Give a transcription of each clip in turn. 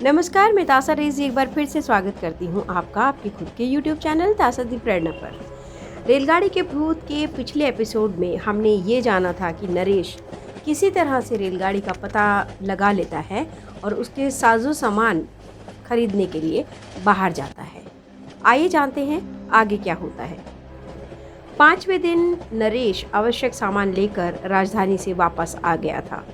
नमस्कार, मैं तासा रेज़ी एक बार फिर से स्वागत करती हूँ आपका आपके खुद के YouTube चैनल तासा दी प्रेरणा पर। रेलगाड़ी के भूत के पिछले एपिसोड में हमने ये जाना था कि नरेश किसी तरह से रेलगाड़ी का पता लगा लेता है और उसके साजो सामान खरीदने के लिए बाहर जाता है। आइए जानते हैं आगे क्या होता है। 5वें दिन नरेश आवश्यक सामान लेकर राजधानी से वापस आ गया था।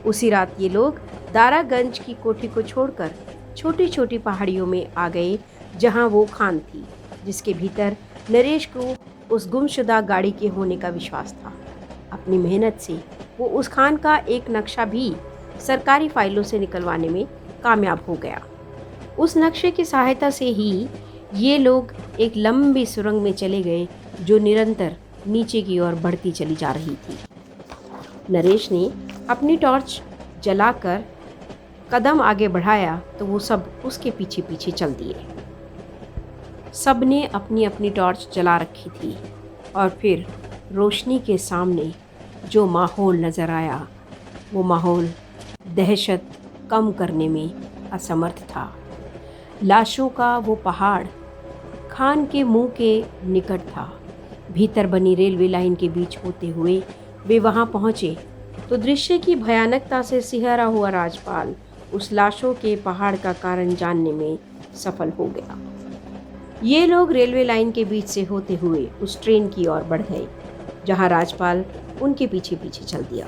उसी रात ये लोग दारागंज की कोठी को छोड़कर छोटी छोटी पहाड़ियों में आ गए, जहां वो खान थी जिसके भीतर नरेश को उस गुमशुदा गाड़ी के होने का विश्वास था। अपनी मेहनत से वो उस खान का एक नक्शा भी सरकारी फाइलों से निकलवाने में कामयाब हो गया। उस नक्शे की सहायता से ही ये लोग एक लंबी सुरंग में चले गए जो निरंतर नीचे की ओर बढ़ती चली जा रही थी। नरेश ने अपनी टॉर्च जलाकर कदम आगे बढ़ाया तो वो सब उसके पीछे पीछे चल दिए। सबने अपनी अपनी टॉर्च जला रखी थी और फिर रोशनी के सामने जो माहौल नज़र आया वो माहौल दहशत कम करने में असमर्थ था। लाशों का वो पहाड़ खान के मुंह के निकट था। भीतर बनी रेलवे लाइन के बीच होते हुए वे वहां पहुंचे तो दृश्य की भयानकता से सिहरा हुआ राजपाल उस लाशों के पहाड़ का कारण जानने में सफल हो गया। ये लोग रेलवे लाइन के बीच से होते हुए उस ट्रेन की ओर बढ़ गए जहां राजपाल उनके पीछे पीछे चल दिया।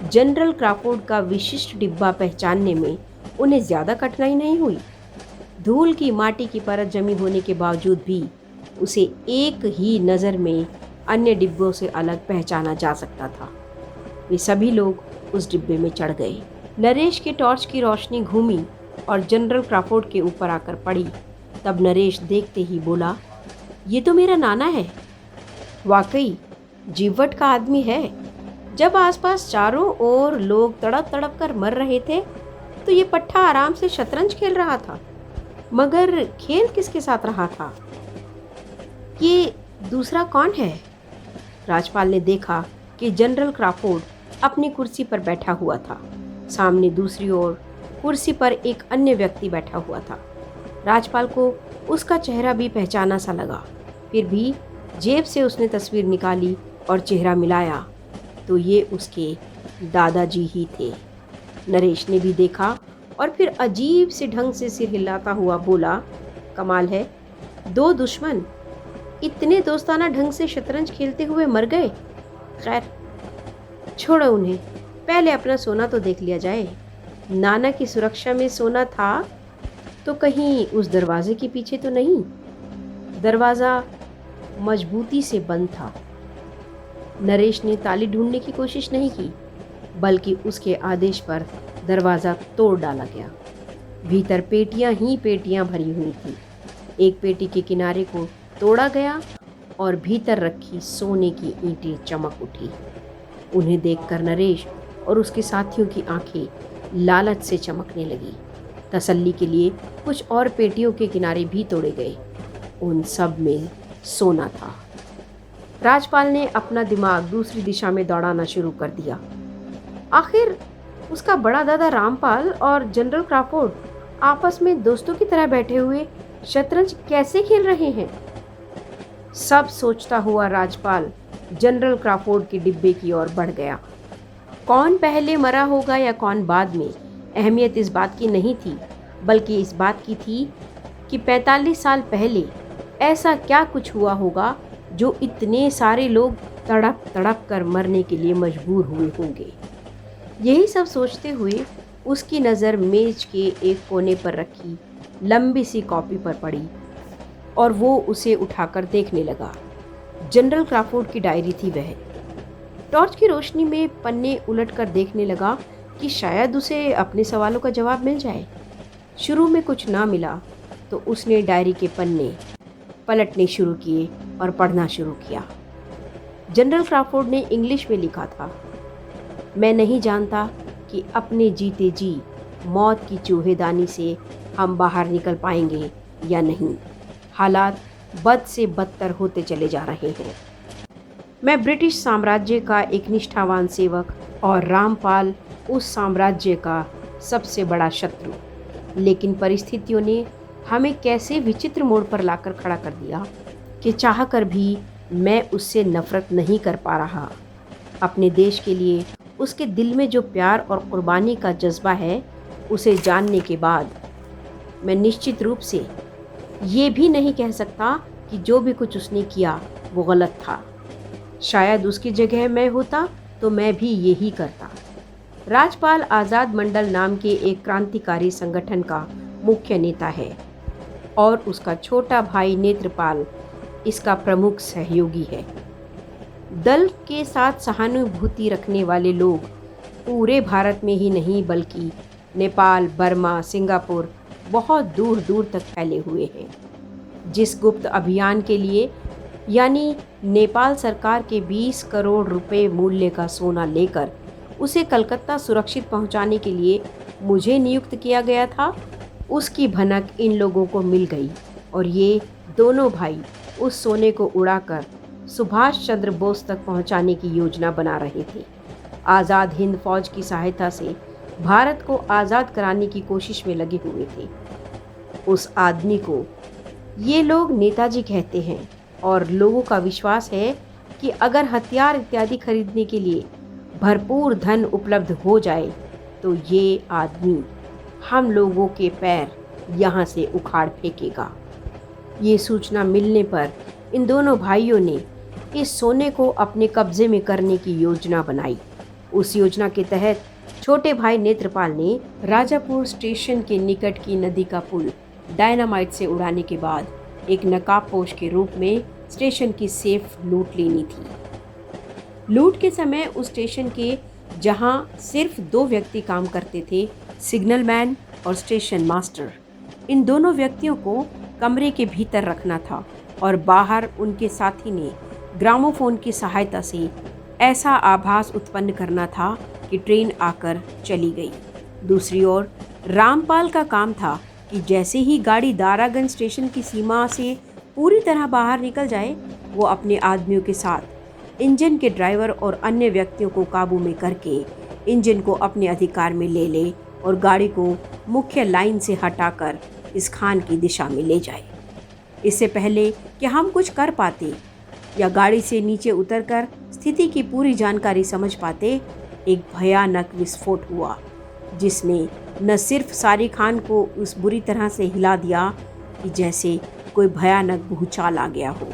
जनरल क्राफोर्ड का विशिष्ट डिब्बा पहचानने में उन्हें ज़्यादा कठिनाई नहीं हुई। धूल की माटी की परत जमी होने के बावजूद भी उसे एक ही नज़र में अन्य डिब्बों से अलग पहचाना जा सकता था। वे सभी लोग उस डिब्बे में चढ़ गए। नरेश के टॉर्च की रोशनी घूमी और जनरल क्राफोर्ड के ऊपर आकर पड़ी। तब नरेश देखते ही बोला, ये तो मेरा नाना है। वाकई जीवट का आदमी है। जब आसपास चारों ओर लोग तड़प तड़प कर मर रहे थे तो ये पट्टा आराम से शतरंज खेल रहा था। मगर खेल किसके साथ रहा था? ये दूसरा कौन है? राजपाल ने देखा कि जनरल क्राफोर्ड अपनी कुर्सी पर बैठा हुआ था। सामने दूसरी ओर कुर्सी पर एक अन्य व्यक्ति बैठा हुआ था। राजपाल को उसका चेहरा भी पहचाना सा लगा। फिर भी जेब से उसने तस्वीर निकाली और चेहरा मिलाया तो ये उसके दादाजी ही थे। नरेश ने भी देखा और फिर अजीब से ढंग से सिर हिलाता हुआ बोला, कमाल है, दो दुश्मन इतने दोस्ताना ढंग से शतरंज खेलते हुए मर गए। खैर छोड़ो उन्हें, पहले अपना सोना तो देख लिया जाए। नाना की सुरक्षा में सोना था तो कहीं उस दरवाजे के पीछे तो नहीं। दरवाज़ा मजबूती से बंद था। नरेश ने ताली ढूंढने की कोशिश नहीं की, बल्कि उसके आदेश पर दरवाज़ा तोड़ डाला गया। भीतर पेटियां ही पेटियां भरी हुई थी। एक पेटी के किनारे को तोड़ा गया और भीतर रखी सोने की ईंटें चमक उठी। उन्हें देखकर नरेश और उसके साथियों की आंखें लालच से चमकने लगी। तसल्ली के लिए कुछ और पेटियों के किनारे भी तोड़े गए। उन सब में सोना था। राजपाल ने अपना दिमाग दूसरी दिशा में दौड़ाना शुरू कर दिया। आखिर उसका बड़ा दादा रामपाल और जनरल क्राफोर्ड आपस में दोस्तों की तरह बैठे हुए शतरंज कैसे खेल रहे हैं? सब सोचता हुआ राजपाल जनरल क्राफोर्ड के डिब्बे की ओर बढ़ गया। कौन पहले मरा होगा या कौन बाद में, अहमियत इस बात की नहीं थी, बल्कि इस बात की थी कि 45 साल पहले ऐसा क्या कुछ हुआ होगा जो इतने सारे लोग तड़प तड़प कर मरने के लिए मजबूर हुए होंगे। यही सब सोचते हुए उसकी नज़र मेज के एक कोने पर रखी लंबी सी कॉपी पर पड़ी और वो उसे उठाकर देखने लगा। जनरल क्राफोर्ड की डायरी थी वह। टॉर्च की रोशनी में पन्ने उलटकर देखने लगा कि शायद उसे अपने सवालों का जवाब मिल जाए। शुरू में कुछ ना मिला तो उसने डायरी के पन्ने पलटने शुरू किए और पढ़ना शुरू किया। जनरल क्राफोर्ड ने इंग्लिश में लिखा था, मैं नहीं जानता कि अपने जीते जी मौत की चूहेदानी से हम बाहर निकल पाएंगे या नहीं। हालात बद से बदतर होते चले जा रहे हैं। मैं ब्रिटिश साम्राज्य का एक निष्ठावान सेवक और रामपाल उस साम्राज्य का सबसे बड़ा शत्रु। लेकिन परिस्थितियों ने हमें कैसे विचित्र मोड़ पर लाकर खड़ा कर दिया कि चाहकर भी मैं उससे नफ़रत नहीं कर पा रहा। अपने देश के लिए उसके दिल में जो प्यार और कुर्बानी का जज्बा है, उसे जानने के बाद मैं निश्चित रूप से ये भी नहीं कह सकता कि जो भी कुछ उसने किया वो गलत था। शायद उसकी जगह मैं होता तो मैं भी यही करता। राजपाल आज़ाद मंडल नाम के एक क्रांतिकारी संगठन का मुख्य नेता है और उसका छोटा भाई नेत्रपाल इसका प्रमुख सहयोगी है। दल के साथ सहानुभूति रखने वाले लोग पूरे भारत में ही नहीं बल्कि नेपाल, बर्मा, सिंगापुर बहुत दूर दूर तक फैले हुए हैं। जिस गुप्त अभियान के लिए यानी नेपाल सरकार के 20 करोड़ रुपए मूल्य का सोना लेकर उसे कलकत्ता सुरक्षित पहुंचाने के लिए मुझे नियुक्त किया गया था, उसकी भनक इन लोगों को मिल गई और ये दोनों भाई उस सोने को उड़ाकर सुभाष चंद्र बोस तक पहुंचाने की योजना बना रहे थे। आज़ाद हिंद फौज की सहायता से भारत को आज़ाद कराने की कोशिश में लगे हुए थे। उस आदमी को ये लोग नेताजी कहते हैं और लोगों का विश्वास है कि अगर हथियार इत्यादि खरीदने के लिए भरपूर धन उपलब्ध हो जाए तो ये आदमी हम लोगों के पैर यहाँ से उखाड़ फेंकेगा। ये सूचना मिलने पर इन दोनों भाइयों ने इस सोने को अपने कब्जे में करने की योजना बनाई। उस योजना के तहत छोटे भाई नेत्रपाल ने राजापुर स्टेशन के निकट की नदी का पुल डायनामाइट से उड़ाने के बाद एक नकाबपोश के रूप में स्टेशन की सेफ लूट लेनी थी। लूट के समय उस स्टेशन के जहां सिर्फ 2 व्यक्ति काम करते थे, सिग्नल मैन और स्टेशन मास्टर, इन दोनों व्यक्तियों को कमरे के भीतर रखना था और बाहर उनके साथी ने ग्रामोफोन की सहायता से ऐसा आभास उत्पन्न करना था कि ट्रेन आकर चली गई। दूसरी ओर रामपाल का काम था कि जैसे ही गाड़ी दारागंज स्टेशन की सीमा से पूरी तरह बाहर निकल जाए, वो अपने आदमियों के साथ इंजन के ड्राइवर और अन्य व्यक्तियों को काबू में करके इंजन को अपने अधिकार में ले ले और गाड़ी को मुख्य लाइन से हटाकर इस खान की दिशा में ले जाए। इससे पहले कि हम कुछ कर पाते या गाड़ी से नीचे उतरकर स्थिति की पूरी जानकारी समझ पाते, एक भयानक विस्फोट हुआ जिसने न सिर्फ सारी खान को उस बुरी तरह से हिला दिया कि जैसे कोई भयानक भूचाल आ गया हो।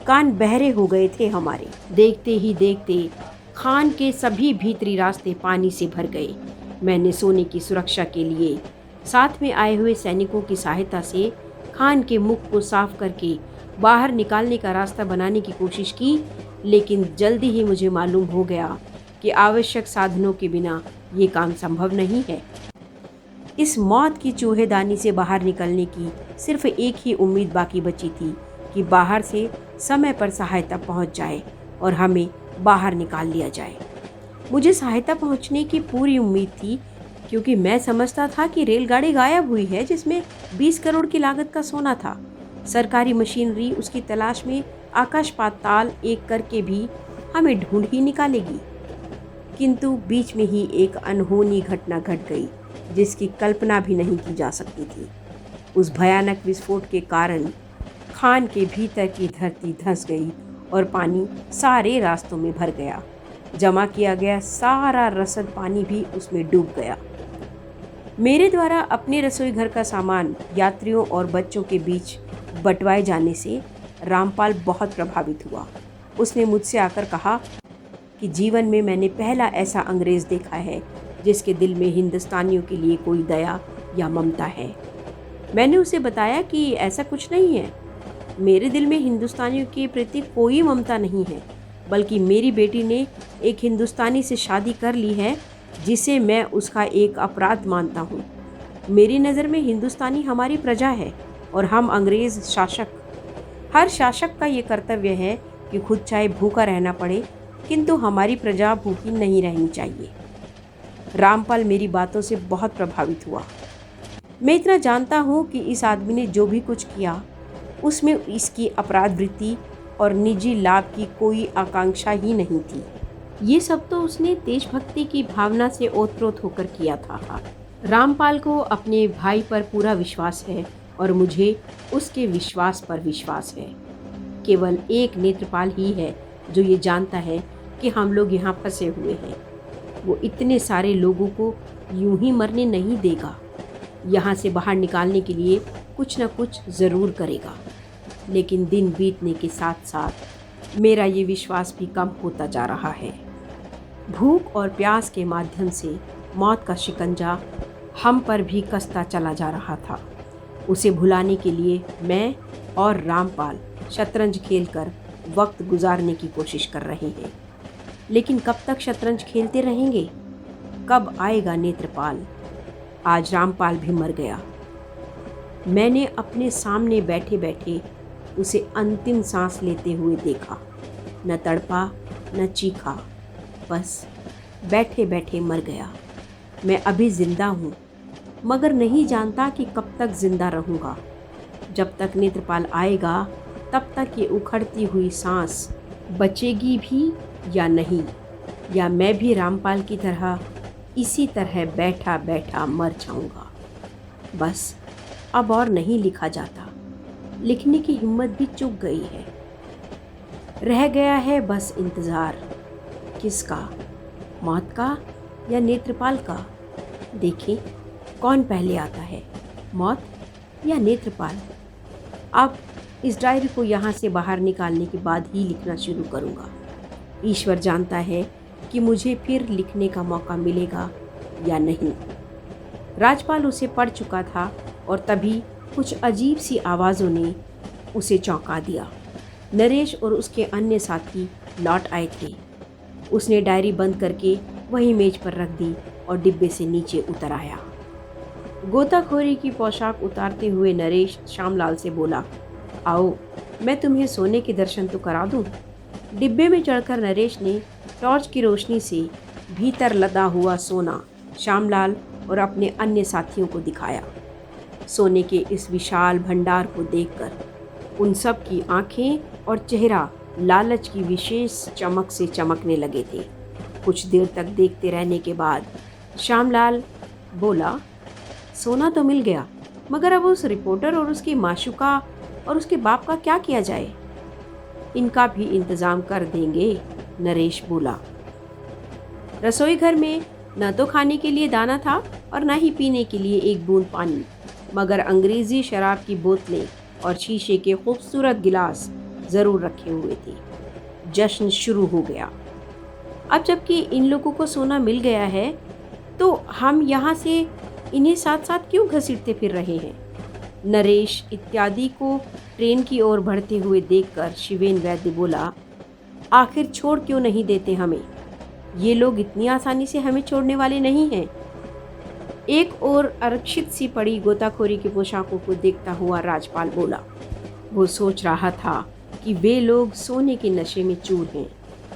कान बहरे हो गए थे हमारे। देखते ही देखते खान के सभी भीतरी रास्ते पानी से भर गए। मैंने सोने की सुरक्षा के लिए साथ में आए हुए सैनिकों की सहायता से खान के मुख को साफ करके बाहर निकालने का रास्ता बनाने की कोशिश की, लेकिन जल्दी ही मुझे मालूम हो गया कि आवश्यक साधनों के बिना ये काम संभव नहीं है। इस मौत की चूहेदानी से बाहर निकलने की सिर्फ एक ही उम्मीद बाकी बची थी कि बाहर से समय पर सहायता पहुंच जाए और हमें बाहर निकाल लिया जाए। मुझे सहायता पहुंचने की पूरी उम्मीद थी क्योंकि मैं समझता था कि रेलगाड़ी गायब हुई है जिसमें 20 करोड़ की लागत का सोना था। सरकारी मशीनरी उसकी तलाश में आकाश पाताल एक करके भी हमें ढूंढ ही निकालेगी। किंतु बीच में ही एक अनहोनी घटना घट गई जिसकी कल्पना भी नहीं की जा सकती थी। उस भयानक विस्फोट के कारण खान के भीतर की धरती धंस गई और पानी सारे रास्तों में भर गया। जमा किया गया सारा रसद पानी भी उसमें डूब गया। मेरे द्वारा अपने रसोई घर का सामान यात्रियों और बच्चों के बीच बंटवाए जाने से रामपाल बहुत प्रभावित हुआ। उसने मुझसे आकर कहा कि जीवन में मैंने पहला ऐसा अंग्रेज़ देखा है जिसके दिल में हिंदुस्तानियों के लिए कोई दया या ममता है। मैंने उसे बताया कि ऐसा कुछ नहीं है। मेरे दिल में हिंदुस्तानियों के प्रति कोई ममता नहीं है, बल्कि मेरी बेटी ने एक हिंदुस्तानी से शादी कर ली है जिसे मैं उसका एक अपराध मानता हूँ। मेरी नज़र में हिंदुस्तानी हमारी प्रजा है और हम अंग्रेज़ शासक, हर शासक का ये कर्तव्य है कि खुद चाहे भूखा रहना पड़े किंतु हमारी प्रजा भूखी नहीं रहनी चाहिए। रामपाल मेरी बातों से बहुत प्रभावित हुआ। मैं इतना जानता हूँ कि इस आदमी ने जो भी कुछ किया उसमें इसकी अपराध वृत्ति और निजी लाभ की कोई आकांक्षा ही नहीं थी। ये सब तो उसने देशभक्ति की भावना से ओतप्रोत होकर किया था। रामपाल को अपने भाई पर पूरा विश्वास है और मुझे उसके विश्वास पर विश्वास है। केवल एक नेत्रपाल ही है जो ये जानता है कि हम लोग यहाँ फंसे हुए हैं। वो इतने सारे लोगों को यूं ही मरने नहीं देगा। यहाँ से बाहर निकालने के लिए कुछ न कुछ ज़रूर करेगा। लेकिन दिन बीतने के साथ साथ मेरा ये विश्वास भी कम होता जा रहा है। भूख और प्यास के माध्यम से मौत का शिकंजा हम पर भी कसता चला जा रहा था। उसे भुलाने के लिए मैं और रामपाल शतरंज खेलकर वक्त गुजारने की कोशिश कर रहे हैं। लेकिन कब तक शतरंज खेलते रहेंगे? कब आएगा नेत्रपाल? आज रामपाल भी मर गया। मैंने अपने सामने बैठे बैठे उसे अंतिम सांस लेते हुए देखा। न तड़पा न चीखा, बस बैठे बैठे मर गया। मैं अभी जिंदा हूँ, मगर नहीं जानता कि कब तक जिंदा रहूँगा। जब तक नेत्रपाल आएगा तब तक ये उखड़ती हुई सांस बचेगी भी या नहीं, या मैं भी रामपाल की तरह इसी तरह बैठा बैठा मर जाऊँगा। बस अब और नहीं लिखा जाता। लिखने की हिम्मत भी चूक गई है। रह गया है बस इंतज़ार। किसका? मौत का या नेत्रपाल का? देखें कौन पहले आता है, मौत या नेत्रपाल। अब इस डायरी को यहाँ से बाहर निकालने के बाद ही लिखना शुरू करूँगा। ईश्वर जानता है कि मुझे फिर लिखने का मौका मिलेगा या नहीं। राजपाल उसे पढ़ चुका था और तभी कुछ अजीब सी आवाज़ों ने उसे चौंका दिया। नरेश और उसके अन्य साथी लौट आए थे। उसने डायरी बंद करके वहीं मेज पर रख दी और डिब्बे से नीचे उतर आया। गोताखोरी की पोशाक उतारते हुए नरेश श्यामलाल से बोला, आओ मैं तुम्हें सोने के दर्शन तो करा दूं। डिब्बे में चढ़कर नरेश ने टॉर्च की रोशनी से भीतर लदा हुआ सोना श्यामलाल और अपने अन्य साथियों को दिखाया। सोने के इस विशाल भंडार को देखकर उन सब की आंखें और चेहरा लालच की विशेष चमक से चमकने लगे थे। कुछ देर तक देखते रहने के बाद श्यामलाल बोला, सोना तो मिल गया, मगर अब उस रिपोर्टर और उसकी माशुका और उसके बाप का क्या किया जाए? इनका भी इंतज़ाम कर देंगे, नरेश बोला। रसोई घर में न तो खाने के लिए दाना था और न ही पीने के लिए एक बूंद पानी, मगर अंग्रेज़ी शराब की बोतलें और शीशे के खूबसूरत गिलास ज़रूर रखे हुए थे। जश्न शुरू हो गया। अब जबकि इन लोगों को सोना मिल गया है तो हम यहाँ से इन्हें साथ साथ क्यों घसीटते फिर रहे हैं? नरेश इत्यादि को ट्रेन की ओर बढ़ते हुए देखकर शिवेन वैद्य बोला, आखिर छोड़ क्यों नहीं देते हमें? ये लोग इतनी आसानी से हमें छोड़ने वाले नहीं हैं। एक और आरक्षित सी पड़ी गोताखोरी की पोशाकों को देखता हुआ राजपाल बोला। वो सोच रहा था कि वे लोग सोने के नशे में चूर हैं।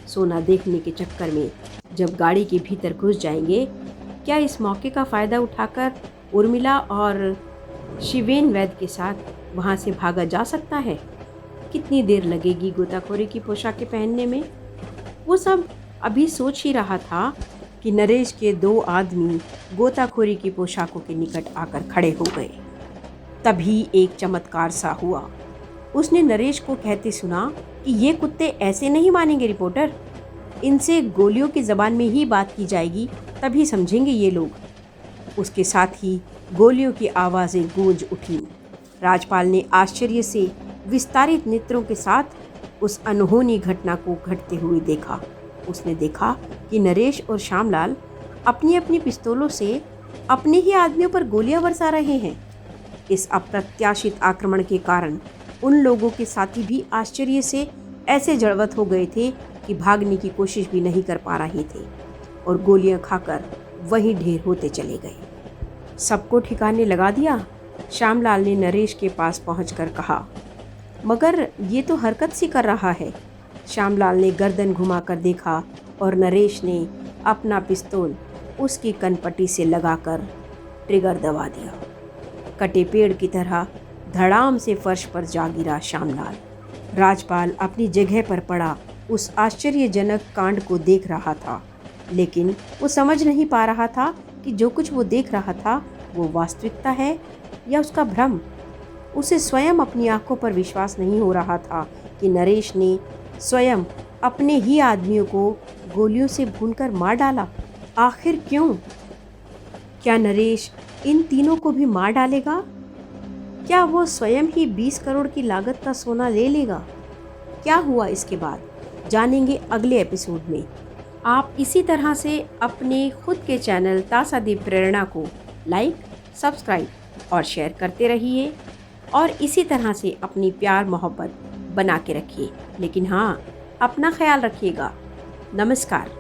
सोना देखने के चक्कर में जब गाड़ी के भीतर घुस जाएंगे, क्या इस मौके का फ़ायदा उठाकर उर्मिला और शिवेन वैद्य के साथ वहाँ से भागा जा सकता है? कितनी देर लगेगी गोताखोरी की पोशाकें पहनने में? वो सब अभी सोच ही रहा था कि नरेश के दो आदमी गोताखोरी की पोशाकों के निकट आकर खड़े हो गए। तभी एक चमत्कार सा हुआ। उसने नरेश को कहते सुना कि ये कुत्ते ऐसे नहीं मानेंगे रिपोर्टर, इनसे गोलियों की ज़बान में ही बात की जाएगी, तभी समझेंगे ये लोग। उसके साथ ही गोलियों की आवाज़ें गूंज उठीं। राजपाल ने आश्चर्य से विस्तारित नेत्रों के साथ उस अनहोनी घटना को घटते हुए देखा। उसने देखा कि नरेश और श्यामलाल अपनी अपनी पिस्तौलों से अपने ही आदमियों पर गोलियां बरसा रहे हैं। इस अप्रत्याशित आक्रमण के कारण उन लोगों के साथी भी आश्चर्य से ऐसे जड़वत हो गए थे कि भागने की कोशिश भी नहीं कर पा रहे थे और गोलियां खाकर वहीं ढेर होते चले गए। सबको ठिकाने लगा दिया? श्यामलाल ने नरेश के पास पहुंचकर कहा। मगर ये तो हरकत सी कर रहा है। श्यामलाल ने गर्दन घुमाकर देखा और नरेश ने अपना पिस्तौल उसकी कनपट्टी से लगाकर ट्रिगर दबा दिया। कटे पेड़ की तरह धड़ाम से फर्श पर जा गिरा श्यामलाल। राजपाल अपनी जगह पर पड़ा उस आश्चर्यजनक कांड को देख रहा था, लेकिन वो समझ नहीं पा रहा था कि जो कुछ वो देख रहा था वो वास्तविकता है या उसका भ्रम। उसे स्वयं अपनी आंखों पर विश्वास नहीं हो रहा था कि नरेश ने स्वयं अपने ही आदमियों को गोलियों से भूनकर मार डाला। आखिर क्यों? क्या नरेश इन तीनों को भी मार डालेगा? क्या वो स्वयं ही 20 करोड़ की लागत का सोना ले लेगा? क्या हुआ इसके बाद, जानेंगे अगले एपिसोड में। आप इसी तरह से अपने खुद के चैनल तासादीप प्रेरणा को लाइक, सब्सक्राइब और शेयर करते रहिए और इसी तरह से अपनी प्यार मोहब्बत बना के रखिए। लेकिन हाँ, अपना ख्याल रखिएगा। नमस्कार।